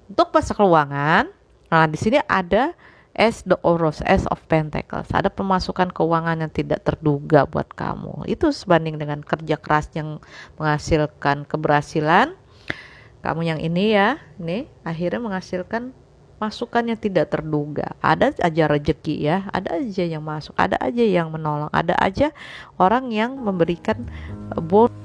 Untuk masa keuangan, nah di sini ada As the Oros, As of Pentacles. Ada pemasukan keuangan yang tidak terduga buat kamu. Itu sebanding dengan kerja keras yang menghasilkan keberhasilan. Kamu yang ini ya, nih akhirnya menghasilkan masukan yang tidak terduga. Ada aja rezeki ya, ada aja yang masuk, ada aja yang menolong, ada aja orang yang memberikan bonus.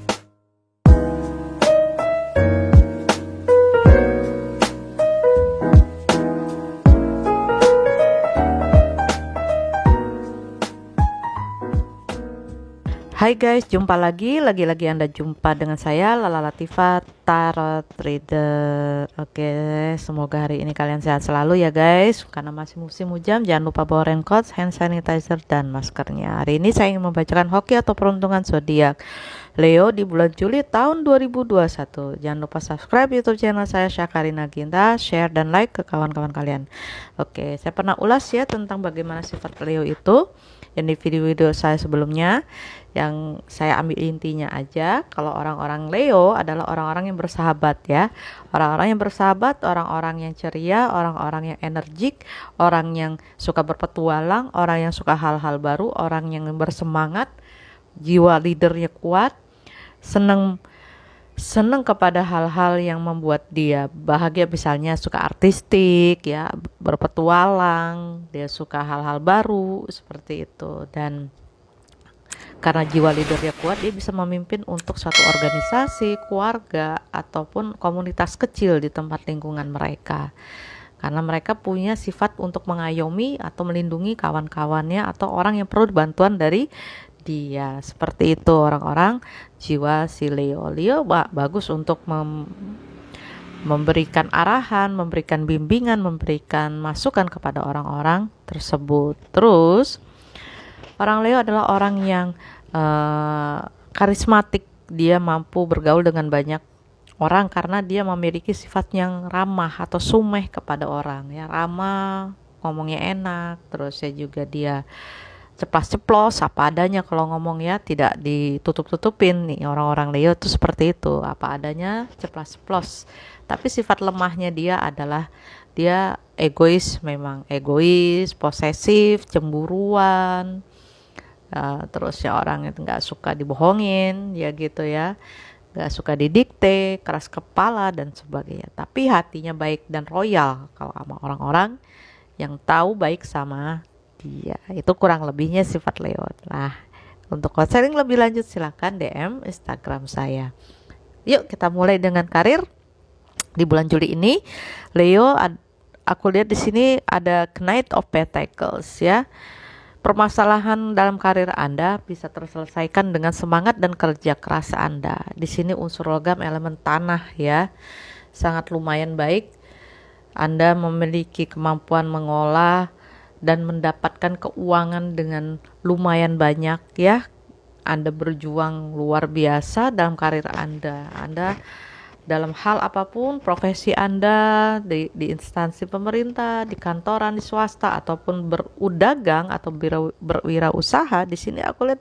Hai guys, jumpa lagi Anda jumpa dengan saya Lala Latifah Tarot Reader. Oke, semoga hari ini kalian sehat selalu ya guys. Karena masih musim hujan, jangan lupa bawa raincoat, hand sanitizer dan maskernya. Hari ini saya ingin membacakan hoki atau peruntungan zodiak Leo di bulan Juli tahun 2021. Jangan lupa subscribe YouTube channel saya Syakarina Ginta, share dan like ke kawan-kawan kalian. Oke, saya pernah ulas ya tentang bagaimana sifat Leo itu yang di video-video saya sebelumnya, yang saya ambil intinya aja. Kalau orang-orang Leo adalah orang-orang yang bersahabat ya, orang-orang yang bersahabat, orang-orang yang ceria, orang-orang yang energik, orang yang suka berpetualang, orang yang suka hal-hal baru, orang yang bersemangat, jiwa leadernya kuat, senang kepada hal-hal yang membuat dia bahagia, misalnya suka artistik ya, berpetualang, dia suka hal-hal baru seperti itu. Dan karena jiwa leadernya kuat, dia bisa memimpin untuk suatu organisasi, keluarga, ataupun komunitas kecil di tempat lingkungan mereka. Karena mereka punya sifat untuk mengayomi atau melindungi kawan-kawannya atau orang yang perlu bantuan dari dia. Seperti itu orang-orang jiwa si Leo. Bagus untuk memberikan arahan, memberikan bimbingan, memberikan masukan kepada orang-orang tersebut. Terus orang Leo adalah orang yang karismatik. Dia mampu bergaul dengan banyak orang karena dia memiliki sifat yang ramah atau sumeh kepada orang ya, ramah, ngomongnya enak. Terus ya juga dia ceplas-ceplos apa adanya kalau ngomong ya, tidak ditutup-tutupin. Nih orang-orang Leo tuh seperti itu, apa adanya, ceplas-ceplos. Tapi sifat lemahnya dia adalah dia egois, memang egois, posesif, cemburuan. Terus ya orang itu nggak suka dibohongin ya gitu ya, nggak suka didikte, keras kepala dan sebagainya. Tapi hatinya baik dan royal kalau sama orang-orang yang tahu baik sama dia. Itu kurang lebihnya sifat Leo. Nah, untuk counseling lebih lanjut silakan DM Instagram saya. Yuk kita mulai dengan karir di bulan Juli ini. Leo, aku lihat di sini ada Knight of Pentacles ya. Permasalahan dalam karir Anda bisa terselesaikan dengan semangat dan kerja keras Anda. Di sini unsur logam elemen tanah ya, sangat lumayan baik. Anda memiliki kemampuan mengolah dan mendapatkan keuangan dengan lumayan banyak ya. Anda berjuang luar biasa dalam karir Anda. Anda dalam hal apapun, profesi Anda di instansi pemerintah, di kantoran, di swasta, ataupun berudagang atau berwirausaha, di sini aku lihat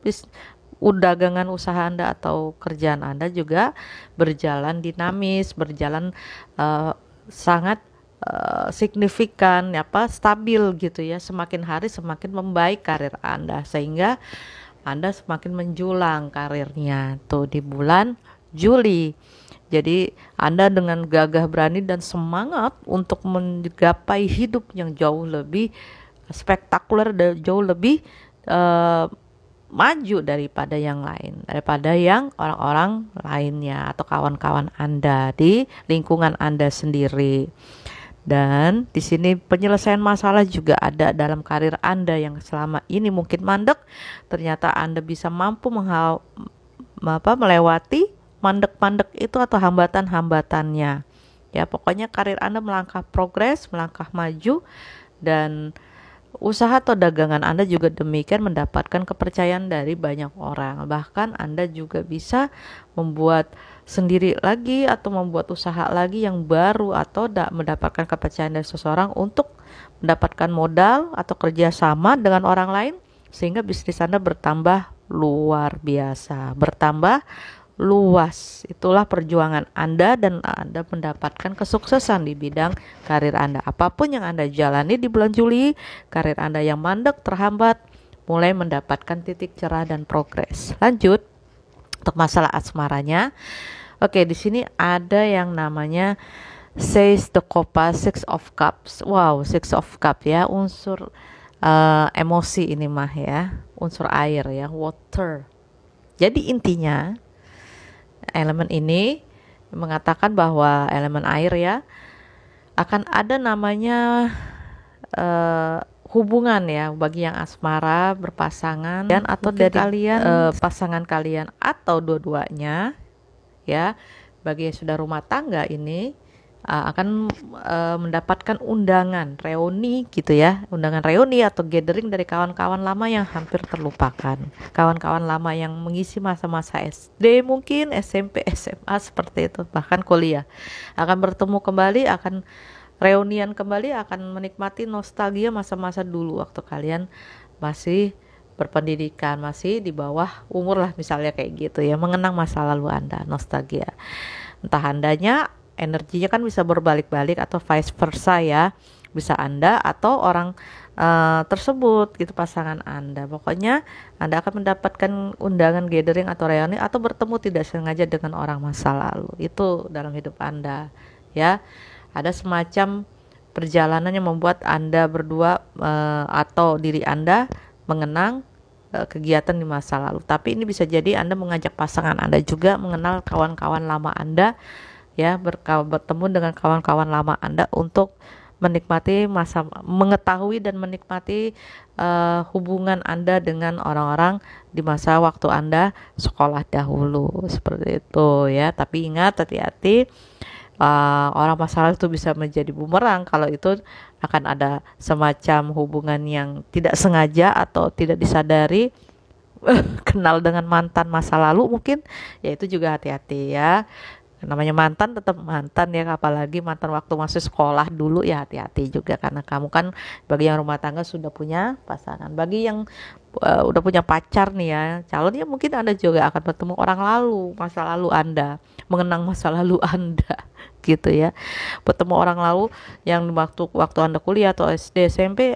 dagangan usaha Anda atau kerjaan Anda juga berjalan dinamis, berjalan sangat signifikan, stabil gitu ya. Semakin hari semakin membaik karir Anda, sehingga Anda semakin menjulang karirnya tuh di bulan Juli. Jadi Anda dengan gagah berani dan semangat untuk menggapai hidup yang jauh lebih spektakuler dan jauh lebih maju daripada yang lain, daripada yang orang-orang lainnya atau kawan-kawan Anda di lingkungan Anda sendiri. Dan di sini penyelesaian masalah juga ada dalam karir Anda yang selama ini mungkin mandek. Ternyata Anda bisa mampu melewati mandek-mandek itu atau hambatan-hambatannya. Ya, pokoknya karir Anda melangkah progres, melangkah maju, dan usaha atau dagangan Anda juga demikian mendapatkan kepercayaan dari banyak orang. Bahkan Anda juga bisa membuat sendiri lagi atau membuat usaha lagi yang baru atau mendapatkan kepercayaan dari seseorang untuk mendapatkan modal atau kerjasama dengan orang lain sehingga bisnis Anda bertambah luar biasa, bertambah luas. Itulah perjuangan Anda dan Anda mendapatkan kesuksesan di bidang karir Anda. Apapun yang Anda jalani di bulan Juli, karir Anda yang mandek, terhambat, mulai mendapatkan titik cerah dan progres. Lanjut untuk masalah asmaranya. Oke, di sini ada yang namanya Says the Copa, Six of Cups. Wow, Six of Cups ya, unsur emosi ini mah ya, unsur air ya, water. Jadi intinya elemen ini mengatakan bahwa elemen air ya akan ada namanya hubungan ya bagi yang asmara berpasangan dan atau dari kalian pasangan kalian atau dua-duanya ya. Bagi yang sudah rumah tangga ini akan mendapatkan undangan reuni gitu ya, undangan reuni atau gathering dari kawan-kawan lama yang hampir terlupakan, kawan-kawan lama yang mengisi masa-masa SD mungkin, SMP, SMA seperti itu, bahkan kuliah akan bertemu kembali, akan reunian kembali, akan menikmati nostalgia masa-masa dulu waktu kalian masih berpendidikan, masih di bawah umur lah misalnya kayak gitu ya, mengenang masa lalu Anda, nostalgia. Entah Andanya energinya kan bisa berbalik-balik atau vice versa ya, bisa Anda atau orang tersebut gitu, pasangan Anda. Pokoknya Anda akan mendapatkan undangan gathering atau reuni atau bertemu tidak sengaja dengan orang masa lalu itu dalam hidup Anda ya. Ada semacam perjalanan yang membuat Anda berdua atau diri Anda mengenang kegiatan di masa lalu. Tapi ini bisa jadi Anda mengajak pasangan Anda juga mengenal kawan-kawan lama Anda ya, bertemu dengan kawan-kawan lama Anda untuk menikmati masa, mengetahui dan menikmati hubungan Anda dengan orang-orang di masa waktu Anda sekolah dahulu seperti itu ya. Tapi ingat, hati-hati, orang masa lalu itu bisa menjadi bumerang kalau itu akan ada semacam hubungan yang tidak sengaja atau tidak disadari kenal dengan mantan masa lalu mungkin ya, itu juga hati-hati ya. Namanya mantan tetap mantan ya, apalagi mantan waktu masih sekolah dulu ya, hati-hati juga karena kamu kan bagi yang rumah tangga sudah punya pasangan. Bagi yang udah punya pacar nih ya, calonnya mungkin Anda juga akan bertemu orang lalu, masa lalu Anda, mengenang masa lalu Anda gitu ya. Bertemu orang lalu yang waktu Anda kuliah atau SD, SMP,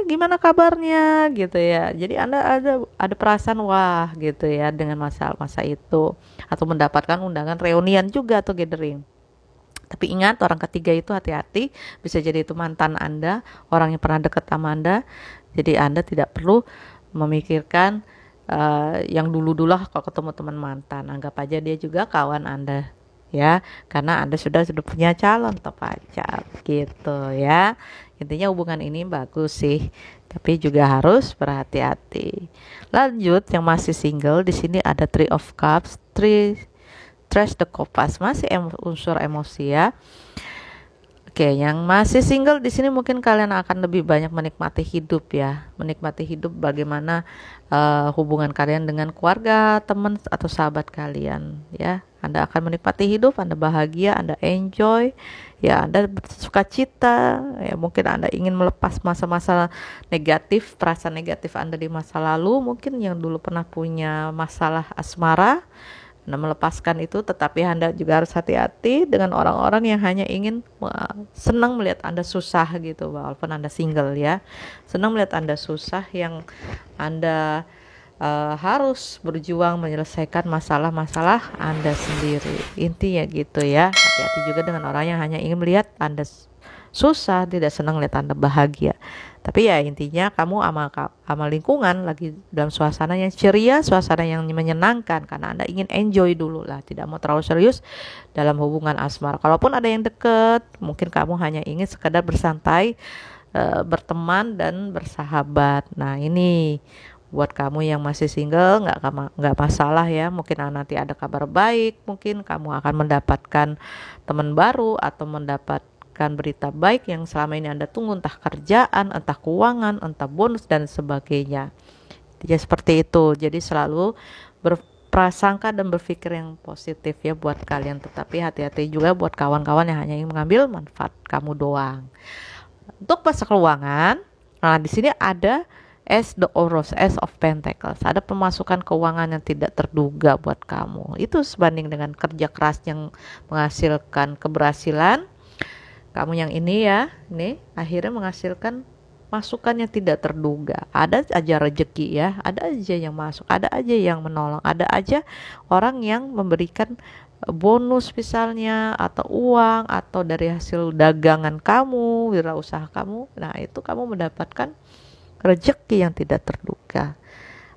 gimana kabarnya gitu ya. Jadi Anda ada perasaan wah gitu ya dengan masa itu, atau mendapatkan undangan reunian juga atau gathering. Tapi ingat, orang ketiga itu hati-hati, bisa jadi itu mantan Anda, orang yang pernah dekat sama Anda. Jadi Anda tidak perlu memikirkan yang dulu-dulu lah kalau ketemu teman mantan, anggap aja dia juga kawan Anda ya, karena Anda sudah punya calon atau pacar gitu ya. Intinya hubungan ini bagus sih, tapi juga harus berhati-hati. Lanjut yang masih single, di sini ada Three of Cups, Trash the Copas, masih unsur emosi ya. Oke, yang masih single di sini mungkin kalian akan lebih banyak menikmati hidup ya, menikmati hidup bagaimana hubungan kalian dengan keluarga, teman atau sahabat kalian ya. Anda akan menikmati hidup, Anda bahagia, Anda enjoy ya, Anda bersuka cita ya. Mungkin Anda ingin melepas masa-masa negatif, perasaan negatif Anda di masa lalu, mungkin yang dulu pernah punya masalah asmara. Anda melepaskan itu, tetapi Anda juga harus hati-hati dengan orang-orang yang hanya ingin senang melihat Anda susah gitu, walaupun Anda single ya. Senang melihat Anda susah, yang Anda harus berjuang menyelesaikan masalah-masalah Anda sendiri. Intinya gitu ya. Hati-hati juga dengan orang yang hanya ingin melihat Anda susah, tidak senang melihat Anda bahagia. Tapi ya intinya kamu sama lingkungan lagi dalam suasana yang ceria, suasana yang menyenangkan, karena Anda ingin enjoy dulu lah, tidak mau terlalu serius dalam hubungan asmara. Kalaupun ada yang deket, mungkin kamu hanya ingin sekedar bersantai, berteman dan bersahabat. Nah ini buat kamu yang masih single, nggak masalah ya. Mungkin nanti ada kabar baik, mungkin kamu akan mendapatkan teman baru atau mendapatkan berita baik yang selama ini Anda tunggu, entah kerjaan, entah keuangan, entah bonus dan sebagainya. Ya seperti itu. Jadi selalu berprasangka dan berpikir yang positif ya buat kalian. Tetapi hati-hati juga buat kawan-kawan yang hanya ingin mengambil manfaat kamu doang. Untuk masalah keuangan, nah di sini ada Ace of Pentacles. Ada pemasukan keuangan yang tidak terduga buat kamu. Itu sebanding dengan kerja keras yang menghasilkan keberhasilan. Kamu yang ini ya, ini akhirnya menghasilkan masukan yang tidak terduga. Ada aja rezeki ya, ada aja yang masuk, ada aja yang menolong, ada aja orang yang memberikan bonus misalnya, atau uang, atau dari hasil dagangan kamu, wirausaha kamu. Nah, itu kamu mendapatkan rezeki yang tidak terduga.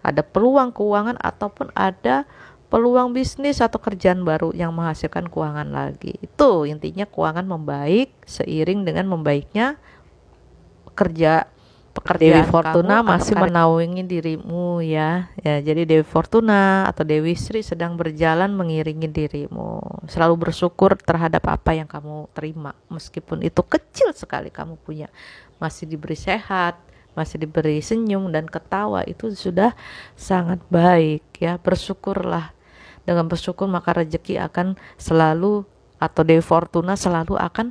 Ada peluang keuangan ataupun ada peluang bisnis atau kerjaan baru yang menghasilkan keuangan lagi. Itu intinya, keuangan membaik seiring dengan membaiknya pekerjaan. Dewi Fortuna masih menaungi dirimu ya. Jadi Dewi Fortuna atau Dewi Sri sedang berjalan mengiringi dirimu. Selalu bersyukur terhadap apa yang kamu terima, meskipun itu kecil sekali kamu punya. Masih diberi sehat, masih diberi senyum dan ketawa, itu sudah sangat baik ya. Bersyukurlah. Dengan bersyukur maka rezeki akan selalu, atau Dewi Fortuna selalu akan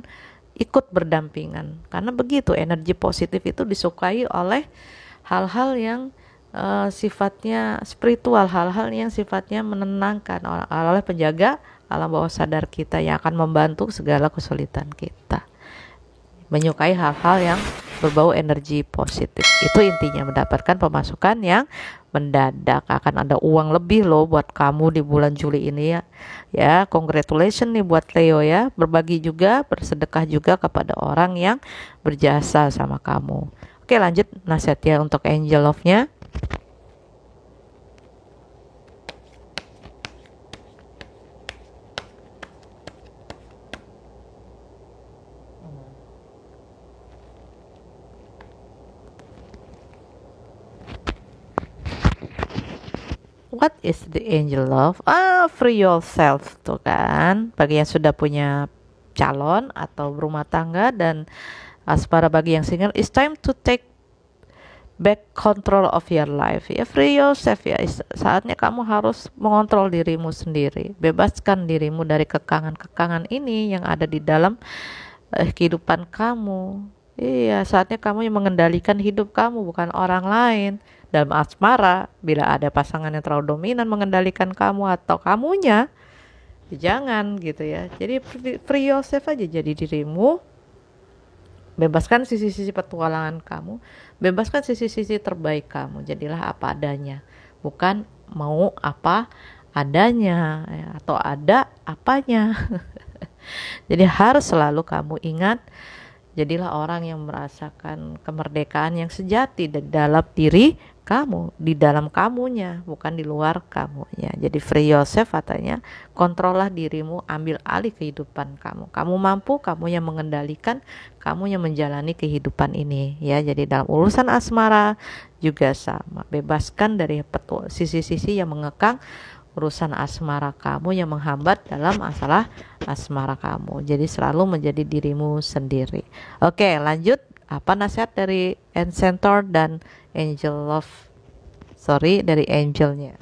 ikut berdampingan. Karena begitu, energi positif itu disukai oleh hal-hal yang sifatnya spiritual, hal-hal yang sifatnya menenangkan, oleh penjaga alam bawah sadar kita yang akan membantu segala kesulitan kita. Menyukai hal-hal yang berbau energi positif. Itu intinya, mendapatkan pemasukan yang mendadak. Akan ada uang lebih loh buat kamu di bulan Juli ini ya. Ya, congratulations nih buat Leo ya. Berbagi juga, bersedekah juga kepada orang yang berjasa sama kamu. Oke, lanjut nasihatnya untuk angel love-nya. What is the angel love? Free yourself tuh kan. Bagi yang sudah punya calon atau berumah tangga dan asmara, bagi yang single, it's time to take back control of your life. Ya, free yourself ya. Saatnya kamu harus mengontrol dirimu sendiri. Bebaskan dirimu dari kekangan-kekangan ini yang ada di dalam kehidupan kamu. Iya, saatnya kamu yang mengendalikan hidup kamu, bukan orang lain. Dalam asmara, bila ada pasangan yang terlalu dominan mengendalikan kamu atau kamunya, jangan gitu ya. Jadi free yourself aja, jadi dirimu. Bebaskan sisi-sisi petualangan kamu, bebaskan sisi-sisi terbaik kamu. Jadilah apa adanya, bukan mau apa adanya ya, atau ada apanya. Jadi harus selalu kamu ingat, jadilah orang yang merasakan kemerdekaan yang sejati di dalam diri kamu, di dalam kamunya, bukan di luar kamunya. Jadi free yourself katanya, kontrollah dirimu, ambil alih kehidupan kamu. Kamu mampu, kamu yang mengendalikan, kamu yang menjalani kehidupan ini ya. Jadi dalam urusan asmara juga sama, bebaskan dari sisi-sisi yang mengekang urusan asmara kamu, yang menghambat dalam masalah asmara kamu. Jadi selalu menjadi dirimu sendiri. Oke, lanjut. Apa nasihat dari Enchanter dan Angel Love? Dari angelnya.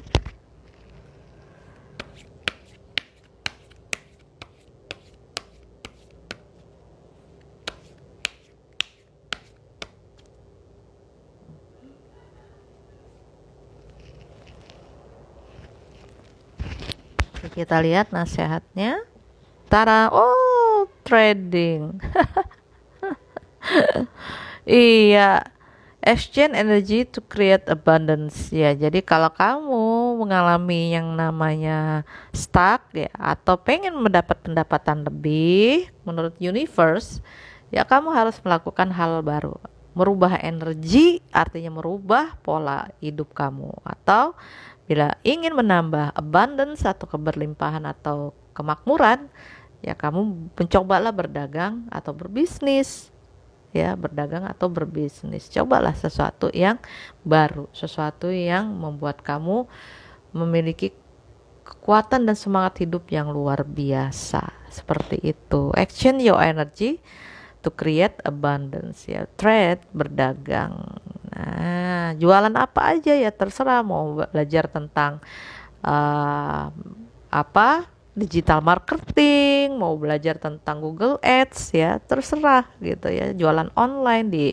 Kita lihat nasihatnya. Tara, trading. Iya, exchange energy to create abundance ya. Jadi kalau kamu mengalami yang namanya stuck ya, atau pengen mendapat pendapatan lebih menurut universe, ya kamu harus melakukan hal baru. Merubah energi artinya merubah pola hidup kamu. Atau bila ingin menambah abundance atau keberlimpahan atau kemakmuran, ya kamu mencobalah berdagang atau berbisnis. Ya, berdagang atau berbisnis. Cobalah sesuatu yang baru, sesuatu yang membuat kamu memiliki kekuatan dan semangat hidup yang luar biasa. Seperti itu. Action your energy to create abundance ya. Trade, berdagang. Nah, jualan apa aja ya, terserah. Mau belajar tentang digital marketing, mau belajar tentang Google Ads ya, terserah gitu ya. Jualan online di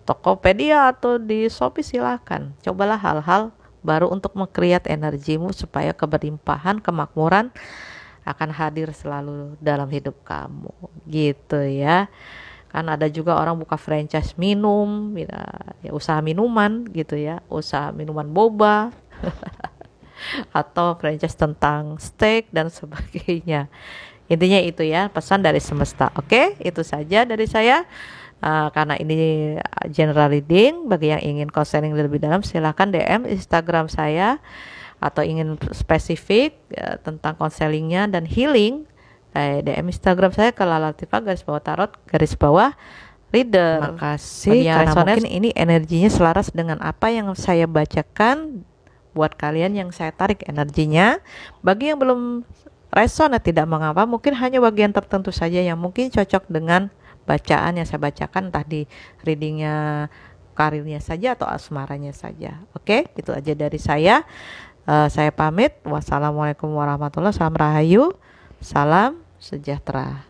Tokopedia atau di Shopee, silakan. Cobalah hal-hal baru untuk meng-create energimu supaya keberlimpahan, kemakmuran akan hadir selalu dalam hidup kamu. Gitu ya. Kan ada juga orang buka franchise minum, ya, usaha minuman gitu ya, usaha minuman boba atau franchise tentang steak dan sebagainya. Intinya itu ya, pesan dari semesta. Oke, itu saja dari saya. Karena ini general reading, bagi yang ingin konseling lebih dalam silahkan DM Instagram saya, atau ingin spesifik tentang konselingnya dan healing, DM Instagram saya ke Lalatifah _tarot reader. Terima kasih karena mungkin ini energinya selaras dengan apa yang saya bacakan. Buat kalian yang saya tarik energinya, bagi yang belum reson tidak mengapa, mungkin hanya bagian tertentu saja yang mungkin cocok dengan bacaan yang saya bacakan, entah di readingnya karirnya saja atau asmaranya saja. Oke, itu aja dari saya. Saya pamit. Wassalamualaikum warahmatullahi wabarakatuh. Salam rahayu, salam sejahtera.